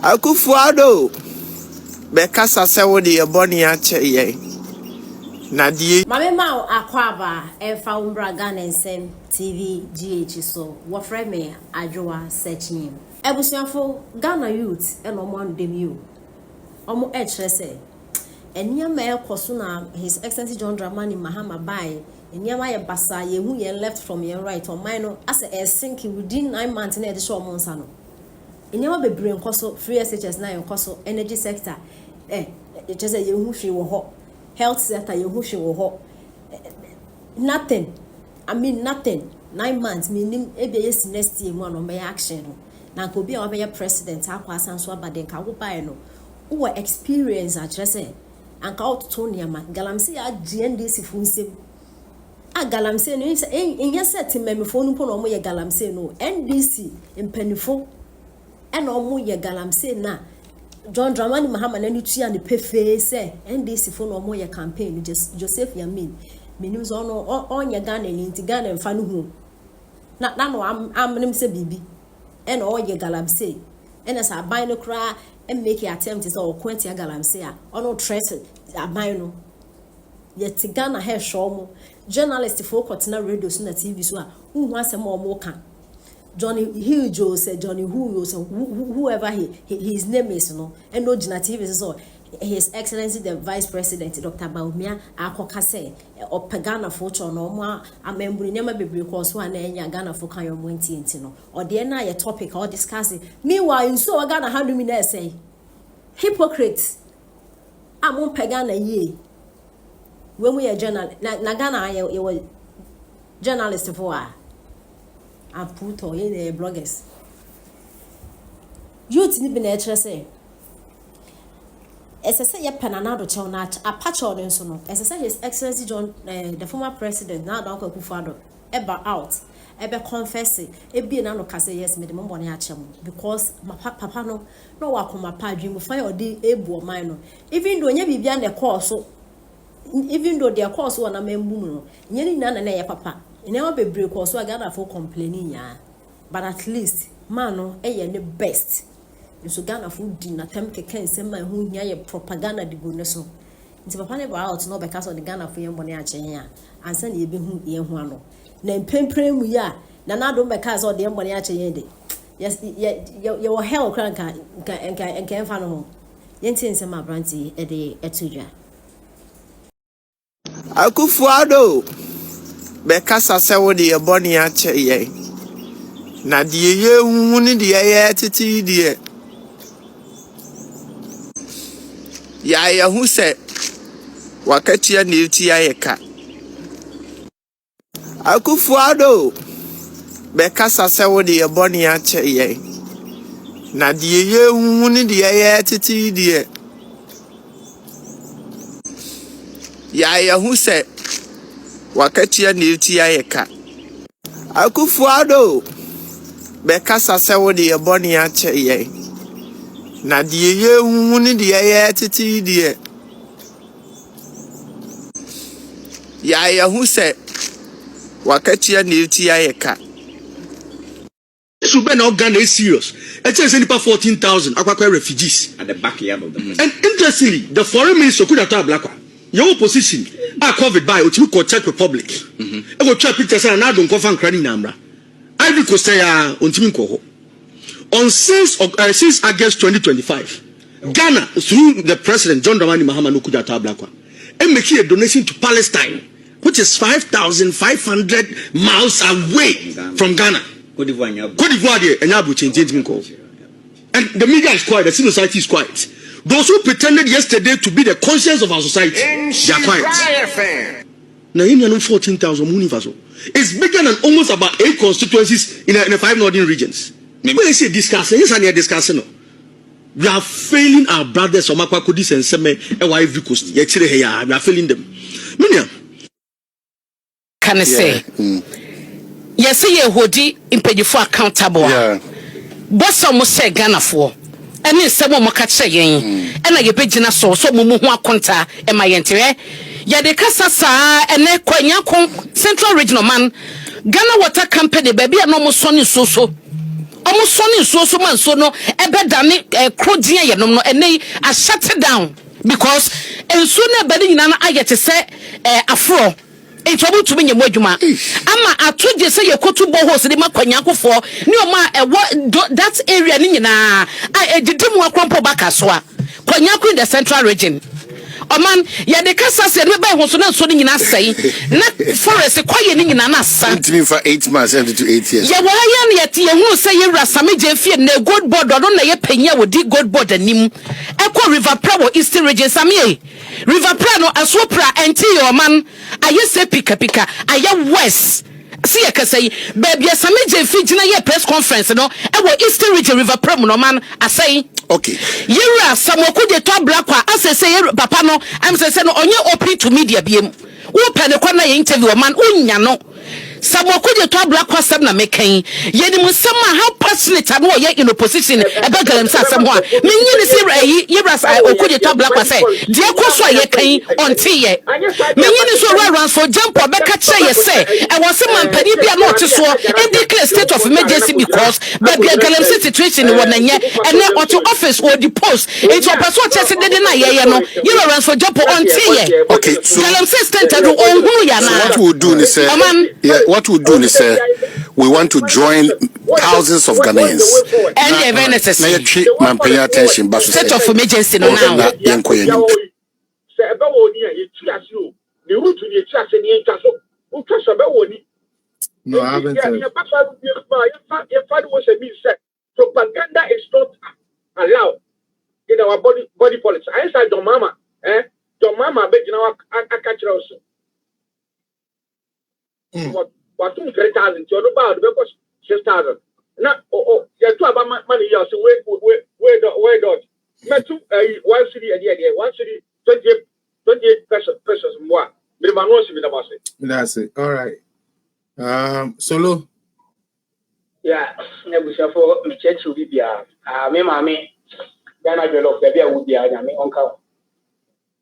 Akuffo Addo bekasa se wo de yeboni ache ye na die mame ma akwaba efa umbra Galamsey TV GH so wo frɛ me adwoa searching ebusuafo Ghana youth e no mo dem you omo e kyerɛ sɛ eniama ekoso na His Excellency John Dramani Mahama bai eniama ye basa ye hu ye left from ye right on mine no as a sink within 9 months na e de show mo nsa no eniama bebre nkoso free SHS na nkoso energy sector just say ye hu hwe wo ho health sector ye hu hwe wo ho nothing. I mean nothing. 9 months meaning ebe yes next year mo no me action no na ko bi a be president akwa asanso abaden ka wo bai no wo experience a kire say anka ototo niama Galamsey a GNDC funsem a Galamsey no in set memefo no po no mo ye Galamsey no NDC impenifo e no mo ye Galamsey na John Dramani Mahama na ni tua ne pefe say NDC fo no mo ye campaign Joseph Yamin menim so no onye Ghana ni nti Ghana mfa no hu na no amnem se bibi e no oye Galamsey e na sa ban no kra e make attempt is o kwenti Galamsey a ono threat aban no yet Ghana he show mo journalist for kotena radio so na TV so a hu asem o mo ka Johnny Hugo said Johnny who whoever his name is no and no Gina TV so His Excellency the Vice President Dr. Baumia akoka say o Ghana for cho no mo amembru nyama bebre ko so na enya Ghana for kan yo monti no o de na ye topic or discuss meanwhile so Ghana handle me na say hypocrites amon Ghana ye when we are journal na Ghana ye journalist for a put or in bloggers youth ni be na say SSA ye penanado chon na a patch on nso no SSA His Excellency John the former president na Addo Akuffo eba out ebe confess e bi na no kase yes me de mo bone achem because papa no wakoma pa adwemu fa ye odi ebu o man no even though nya bibia na course even though their course na membu no nya ni na ye papa ene wa bebre course wa Ghana for complaining ya but at least man no e ye the best so Ghana food din atem keke nsem ma hu hia ye propaganda de go ne so nti papa ne ba out no because of the Ghana for yembone achen ya ansa na ye be hu ye hu ano na mpemprem mu ya na Addo because of the yembone achen ye de yes ye wo hell kranka nka enfa no ho ye nti nsem abranti e de etudwa Akuffo Addo bekasa se wo de yeboni ache ye na de ye hu ni de ye titi de ya hu se wakatia ne uti ayeka Akuffo Addo bekasa se wo de yeboni ache ye na de ye hu ni de ye titi de ya hu se wakatia ne uti ayeka Akuffo Addo bekasa se wo de yeboni ache ye na de ye hu ni de ye titi de ya hu se wakatia ne uti ayeka should be now Ghana is serious. It's just about 14,000 Akuffo refugees at the backyard of the president. And interestingly, the foreign minister could have black one. Your opposition are covered by what you call Czech Republic. I go check pictures and I don't go fan cranny number. Ivory Coast on Timinko. On 6 August 2025, Ghana, through the president John Dramani Mahama no Kudata black one, and make a donation to Palestine, which is 5,500 miles away from Ghana. Cote d'Ivoire and Abu change. And the media is quiet, the civil society is quiet. Those who pretended yesterday to be the conscience of our society, they are quiet. Now, in 14,000 universal. It's bigger than almost about 8 constituencies in the 5 northern regions. When they say discussing, yes, and they are discussing. We are failing our brothers, Omakwa Kodis and Seme, and Ivory Coast. We are failing them. Minya. Can I say? Yes, ye hodi impedifo accountable. Boss almost say Ghana for. And then some more catch again. And I get na so mo ho akonta e ma yentere. Ya de kasa sa ene kwanya Central Regional Man Ghana Water Company baby no mo so ni so. almost sonny so man so no ebe dani crodian ye no and they are shut it down because and sooner bedding nana I get to say afro. It's about to be your mojuma. Ama told you say you go to bohos the makwanyako for no ma that area nina I did more crumple back as well. Kwanyako in the central region. Oh man, ya de kasa se me ba ho so na so nyina sai na forest kwaye ni nyina na sa it for 8 months and to 8 years ya wa ya na yete ye hu say ye rasame je fie na gold board no na ye panya wo di gold board anim ekọ river pra wo eastern region samie river pra no aso pra enti yo man aye se pika aye west see ya kasai baby asame je fie gina ye press conference no e wo eastern region river pra no man asai. Okay. Yera samoku de to black kwa asese papa no am say no onye open to media biem. Wo pe ne kwa na interview man unya no. Samoku de to black kwa sab na mekan. Ye ni musema how passionate no ye in opposition e be Galamsey asem ho a. Menyi ne se yera sa oku de to black kwa say de ekoso ye kan onti ye. Menyi ne so run for jump or be ka kire ye say e was man pani bia no te so e declare state of emergency because baby Galamsey situation wo na nye ene auto office or the post it was person chese de na ye no you run for jump onti ye. Okay, so Galamsey state do ohuru ya na what we do is what we do is we want to join thousands of Ghanaians and the events na treat man pay attention but state of emergency no now yenkoye ni se ebe woni e tu ase o ni root ni tu ase ni ntwa so o twa so be woni No, I haven't heard. Propaganda is not allowed in our body policy. I said, "Don Mama, Don Mama, but you know, I catch you also." What 3,000? You're about because 6,000. Now, you're talking about money. You say, where dot? Me too. 1 city a year. 1 city 28 pesos more. But my nose is about it. That's it. All right. Solo. Yeah, never for me church will be me mammy. Ghana develop the beer would be a me uncle.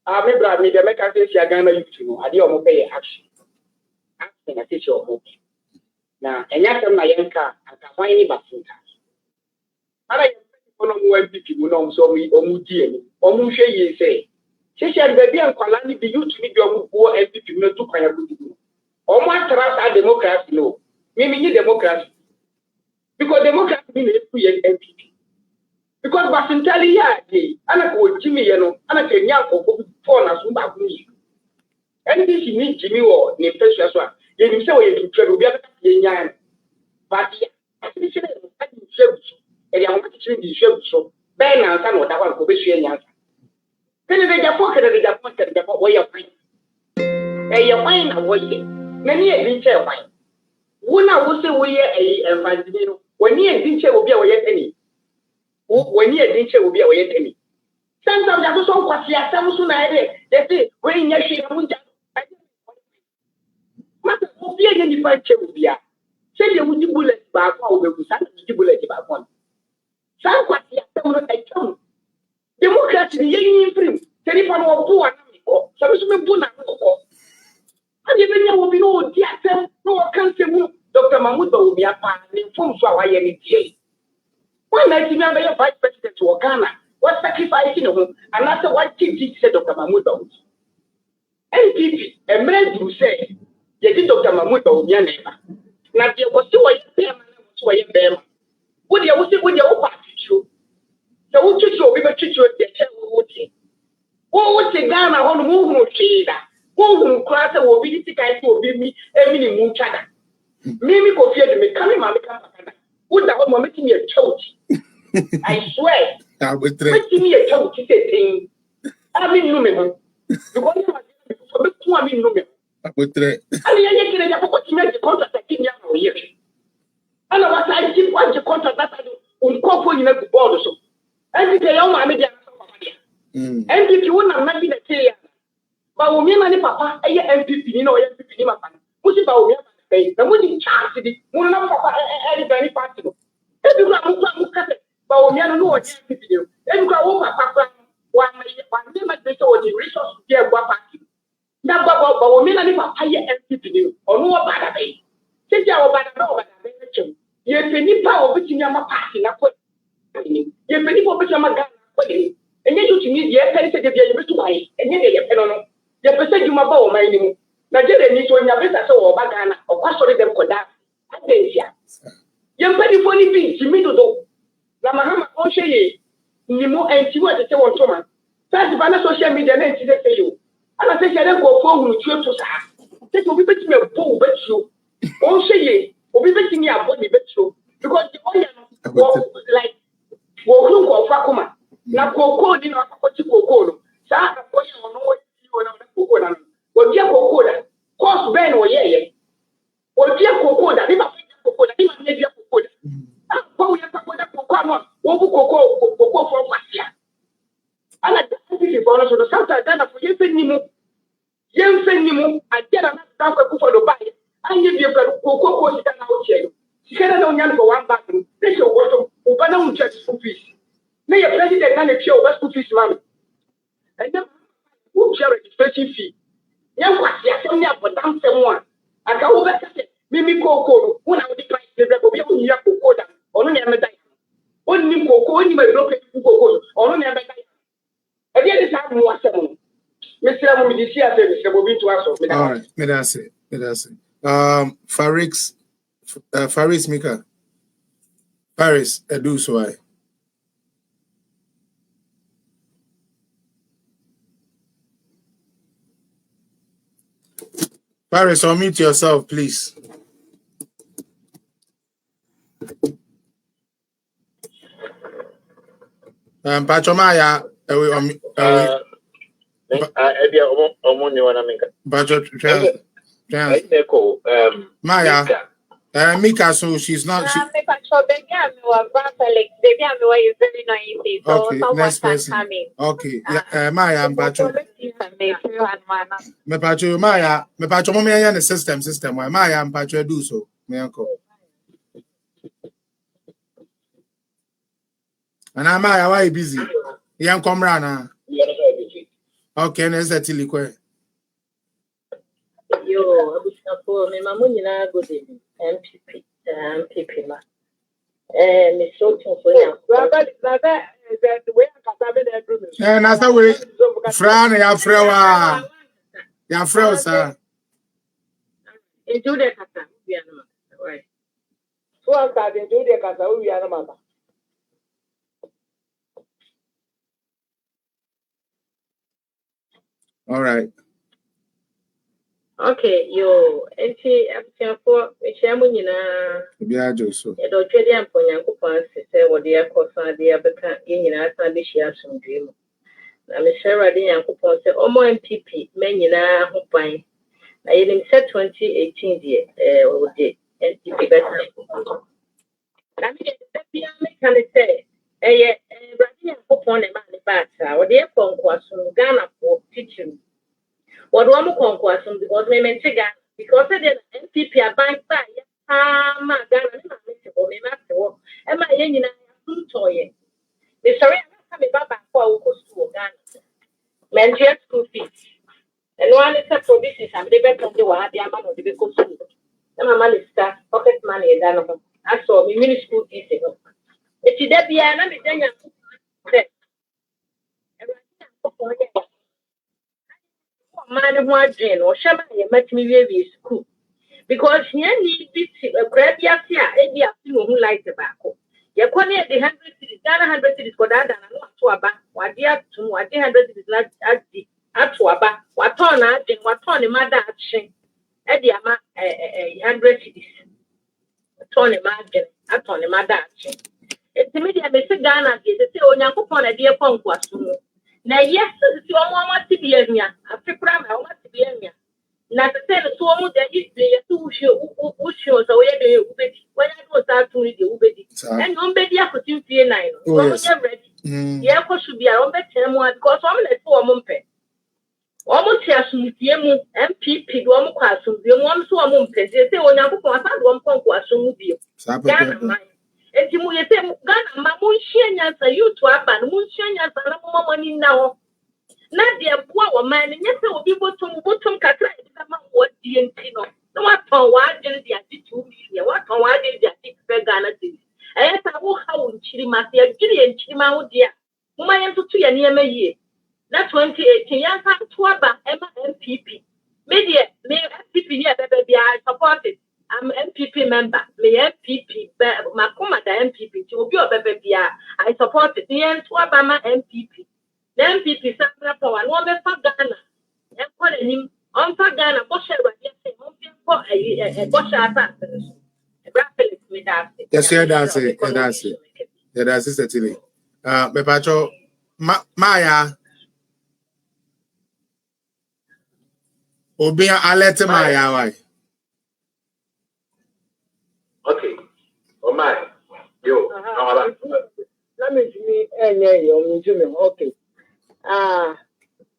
Me brother me the mechanism Ghana you to know. I didn't pay action. Acting a teacher of hope. Now, and yet my yanka and can find any basinta. I don't people know so me or mudi or mushe ye say. She said baby and Kalani be you to me your poor MP no to kaya kudu. Or my trust our democracy no. Me democracy. Because democracy means free MPP. Because Basintali ya day, anako Jimmy yano, anake nyako for na sumba kuni. NDC ni Jimmy or ni precious one. Ye ni sewa ye tuchero biya ye nyan. But I think she is having shebu. Eri amu kichini di shebu so. Ben na ansa no dawa ko be she nyan. Kene de japo kene de japo way of free. Your wine na way. Many a dinche wine. Wuna wo se wo ye evangelino. When you dinche will be away any. When you dinche will be away any. Sometimes I was so quite ya some soon I did. They say, when you see a munja. Master will be any fight will be a. Send the woody bullet back over the sun to bullet back one. Some quite ya some I come. Democracy, the young free. Telephone or poor. Some is me buna. And even will be no dear, no can't Dr. Mahmoud will be a pan in form for our NTA. One night, you remember your vice president to Ghana was sacrificing him, and after what TV said Dr. Mahmoud. NPP, a man who say, you did Dr. Mahmoud will be a neighbor. Now, there was two way bear, to a bear. Would you say, would you open you? So, would you we were treat you at the would you? What would say Ghana on the move? Who class will be the guy to be me, a minimum channel. Mimi go fear me coming mammy come. Would that one making me a church? I swear. Making me a church is a thing. I mean, no man. Because I mean, no man. I mean, I forgot to make the contract that came out here. And I was I keep one the contract that I will call for you the board so. And the young mammy, and if you wouldn't have nothing to say, but when me money papa, I MPP, you know, MPP, my fan. Who's about me? The money charge the one of any party. If you are but we are no what you do. If you go over papa, one name the resource here, what party. Now, but we may not have higher MPP or no bad way. Since you are bad, no bad. Ye penny power between your party, not what ye penny for between my gun, and you to need your penny to give you to buy, and you get a you percent you my bow, my name. Nigeria needs to have a or bagana or pastor them could that. Young penny for any things, you mean to do. Namahama Oshaye, Nimo and she was a say one woman. First, Banner social media, and she said to you. And I said, I don't go forward with you to say, this will be between me a bull, bet you. Oshaye. Obi betting me about the betro because the onion like walking for Fakuma. Now, Coco didn't have to Coco. Sa on what you want to Coco. Well, dear Coco, cost Ben or ye. Well, dear Coco, that never Coco, that never made your Coco. How we have Coco, Coco for Masia. And I think if one of the South Dana for Yenfenimu, I get another Coco for the buy. I give you a cocoa out here. She cannot only for one bathroom. They show what Ubana church school fees. May a president and a show school fees, mammy. And then who share registration fee? Young was only up for damn someone. I go over Mimi Coco, when I would decline the Republic of Coco, or never die. Only Coco, only my broken Coco, or never die. Again, it's happening once a month. Mr. Mumidisia said, Mr. Bobby to us. All right, Medase. Faris Mika. Paris, Addo so I. Paris, unmute yourself, please. Pachomaya, Maya, Mika, so she's not. Okay, next person. Okay, Maya, Pacho. Me Pacho, Maya, me Pacho, Mommy, and the system. Why Maya and Pacho do so? Me uncle. And I'm Maya, why busy? Young Comrana. Okay, next that till you Yo, Akuffo, me mamu nyina go de MPP ma. Me so tun so ya. Baba, the way I can have it. And that's the way. Fran, ya frewa. Ya frewa, sir. Into the kata, we are not. Right. So I'm starting to do the kata, we are not. All right. Okay, yo, enti Akuffo, me chamu nyina. Biajo so. E do twede ampo Nyankopon se wo de akosa de abeka ye nyina asa de hia asomdwe mu. Na me share de Nyankopon se omo MPP me nyina ho ban. Na ye nim se 2018 de wo de MPP beta. Na me de bia me kan se ye Bradi Nyankopon ne ma ne bata. Wo de konko asom Ghana for teaching. What one more conquest because me mentiga because the NPP are buying by Ghana me matter and my yen in toy. The sorry I'm coming back for school Ghana. Mention school fees. And one is a provision and they bet on the one the amount of the school. And my money start pocket money and I saw me mini school fees. If you there be an amazing man who drain or shama met me very school. Because here need this a grab ya any who like tobacco. You can the 100 cities, 100 cities, go down and not to a back, what dear to what 100 cities not at to a back, what on what on a mother action at the 100 cities. Ton a margin at on a mother action. It's the media, Mr. Ghana, is a say on your coupon a dear punk was. Now, yes, it's your mama to be in here. I prefer my mama to be in here. Now, to tell us all that you play a 2 shows away the Ubedi. When I go start to read the Ubedi. And nobody I could see 9. Almost ready. Yeah, should be around that time because I'm let for a month. Almost here, some MPP, one class, the one so a month. They say, when I go for one punk was so movie. And you say, Ghana, Mamunshian, you to Abban, Munshian, and no money now. Not the poor man, and yes, there will be bottom Catra, what the Tino. No what on one day they are 2 million. What on one day they are 6 Ghana cedis. I said, "Oh, how in Chilima, they are Gilly and Chilima, dear. Whom I am to 2 year. That's 2018. Young Twaba, Emma MPP. Media, me MPP here, baby, I support it. I'm MPP member. Me MPP, Makuma, the MPP. To be a baby, I support it. The Twaba MPP. The MPP, Sandra Power, and one for Ghana. And calling him on for Ghana, Bosher, for a Bosher. Yes, yeah, that's it. Yeah, that's it. Yeah, that's it, certainly. Mepacho, Maya. Obia, I'll let Maya. Why? Okay. Oh, my. Yo, Let me see. Okay. I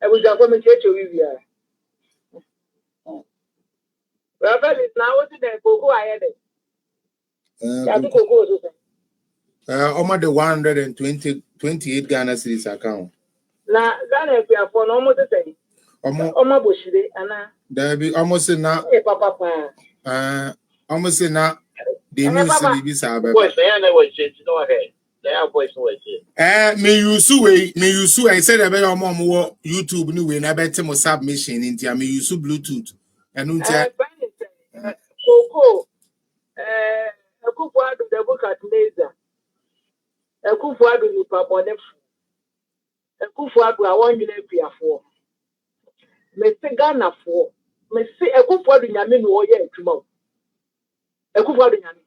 was going to get you here. Well, now what's the Coco I had it? Almost the 128 Ghana cedis account. Now, Ghana, we are for almost the same. Almost Bushi, Anna. There be almost enough. Papa. Almost enough. The new city Sabe. Boys, I was it. No, hey. They are boys who it. Me you sue. I said about mom YouTube new way. I bet him submission into me use Bluetooth. And Coco. Akuffo Addo the book at Mesa. Akuffo Addo ni papa ne fu. Akuffo Addo a won nyina pia fo. Me se Ghana fo. Me se Akuffo Addo nyame no ye adwuma. Akuffo Addo nyame.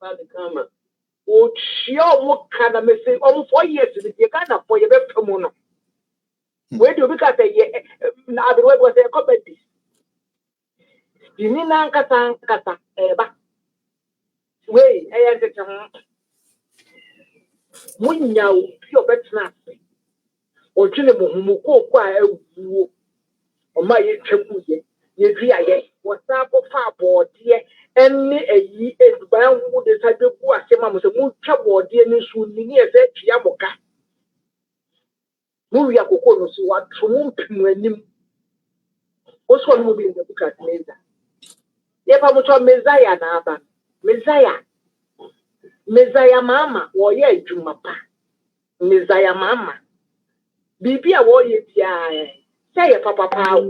Ba de kama. O chia mo kana me se o 4 years ni Ghana fo ye be pemo no. We do because ye na the way was a comedy. Dini na nkata ba. Way, I am the Munya, your better. Or Chilimo, who quite or my triple ye, ye, what's up for far board, dear, and a ye is bound with the type of work, was a moon trouble, dear, soon near that Yaboka. Muria Cocono, so what from him. What's one movie in the book at Mesa? Yep, I was on Messiah now. Messiah mama, warrior Jumapa. Messiah mama. Bibi a warrior, say a papa pow.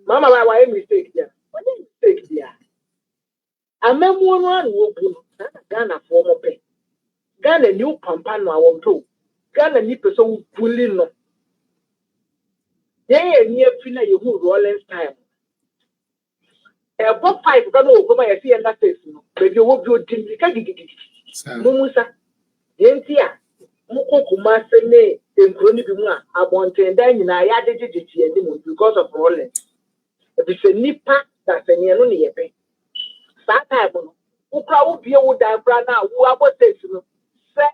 Mama, why mistake here? What mistake here? A man one will put Ghana for more pay. Ghana new pampano, I want to. Ghana nipper so pulling no. Yea, near Fina, you move Rollins time. A pop pipe gone over my fear and that is no. But you will do Mumusa. Yentia. Muko Kumasene, in Kronibima, I want to end in I added it because of Rollins. If it's a nipper, that's a near yepe. Satire, who crowd be old and brana, who are what says no. Say,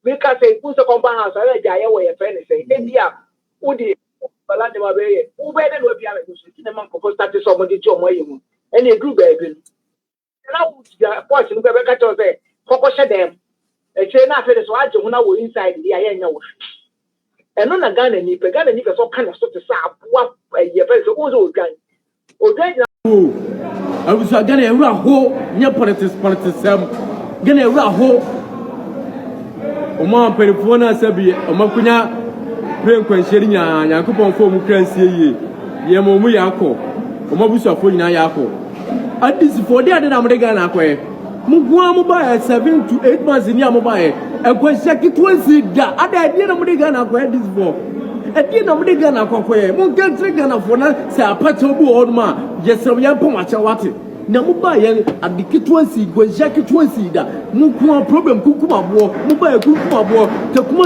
because a push a compound house, I let Jaya way a friend say, India, Woody. Who better will be able to see the monk for starting somebody to my room. And a group baby. And I would watch and go back to say, Coco them. A train after the swatch when I was inside the Ayano. And on a gun and nip, a gun and nip, so kind of sort of sap, what a year person also gun. Oh, I was going to raho, near politics, get a raho. Oma Perifona Sabi, Omakunya. Pray question ya Yakupon for Mukransi ye Momu Yako, Omabusa for Yako. At this for the other American Aqua, Muguamuba 7 to 8 months in Yamubai, a question 20 da, other idea of American Aqua this for. At the end of American Aqua, Munkan Trigana for not say a patobu old man, yes, some young Pomachawati. Namubai at the Kitwansi, Gwajaki Twansida, Mukua problem, Kukuma war, Mubai Kukuma war, Takuma,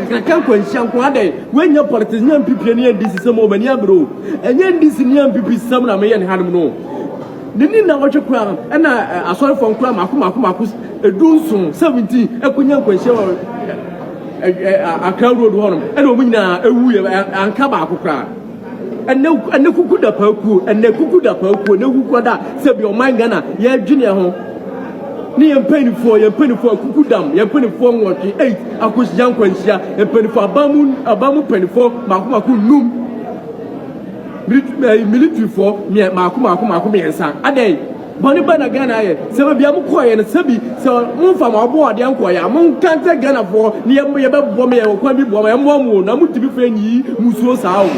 Kakanko and Shankwade, when your partisan people and this is some of Yabro, and then this in young people, some may and had no. The Nina watch a crown, and I saw from Kramakumakus, a doon 17, a Kunyan question, a crowd road one, and a winner, a wee and Kabakukra. And no Kukuda Perku, and the Kukuda Perku, no Kukuda, said your mind Ghana, yeah, junior home. Near penny for your penny for Kukudam, your penny for what 8, Akus Janquensia, and penny for Abamu penny for Makumaku Noom. military for me makum yensa adai boni bana Ghana ye se be bia mko ye ne sabi se mfa ma obo ade anko ya mon kante Ghana for ne ye be bo me ye kwa bi bo ma mo na mutibi fa nyi musuo saa o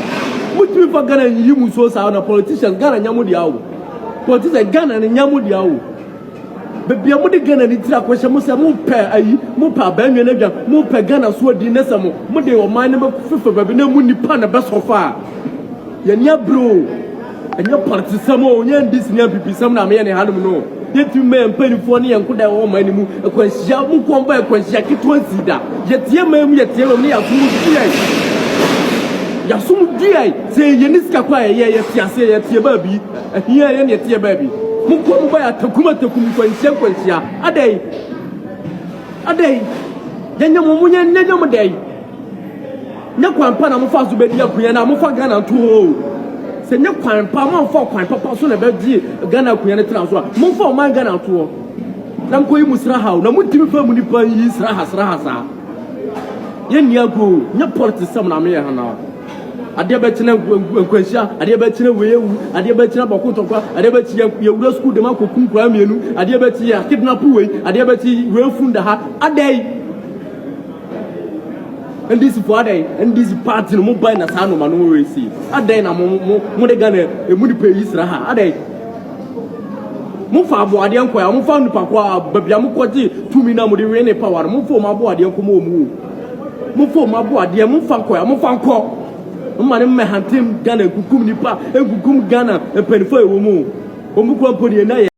mutibi fa Ghana nyi musuo saa na politicians Ghana nyamu dia o politicians Ghana ne nyamu dia o be bia mo de Ghana ni tira kwese mo se mo pe ayi mo pa ba nwe na dwa mo pe Ghana so di ne se mo de o man ne be fefe ba bi na mu nipa na be so fa ye nya bro anya party samo nya ndis nya pipi sam na me ne hanum no yetu me mpanifo ne yankoda wo man mu ekwanhia mu komba ekwanhia kitwa sida yetie mam yetie mam ne yafumu diai se ye niska kwa ye fiase yetie ba bi ahia ye ne yetie ba bi mu ko ba ya takuma kwanhia adai yenya mu nya nya mu dai nya kwampa na mu fa so be dia kunya na mu fa Ghana to se nya kwampa mo fa kwampa so na be di Ghana kunya ne tra so mu fa o man Ghana to na ko yi musra ha na mu timi fa mu ni pa yi sra ha sa ye nia go nya politism na me ye hana ade ba kina nkwanhia ade ba kina weyewu ade ba kina bokotokwa ade ba ti ye wura school de ma ko kunkura mienu ade ba ti ya kidnap we ade ba ti we funda ha ade and this Friday and this party no mobile na sano ma no we see adai na mo de Ghana e mu di pe Israel ha adai mo fa abo ade enko ya mo fa nupa kwa babia mo kwaji tumi na mo de we ne power mo fo mo abo ade enko mo fo mo abo ade mo fa kwa mo fa nko mo ne me hantem Ghana gukum nipa e gukum Ghana e penfo e wo mu o mu kwa poni na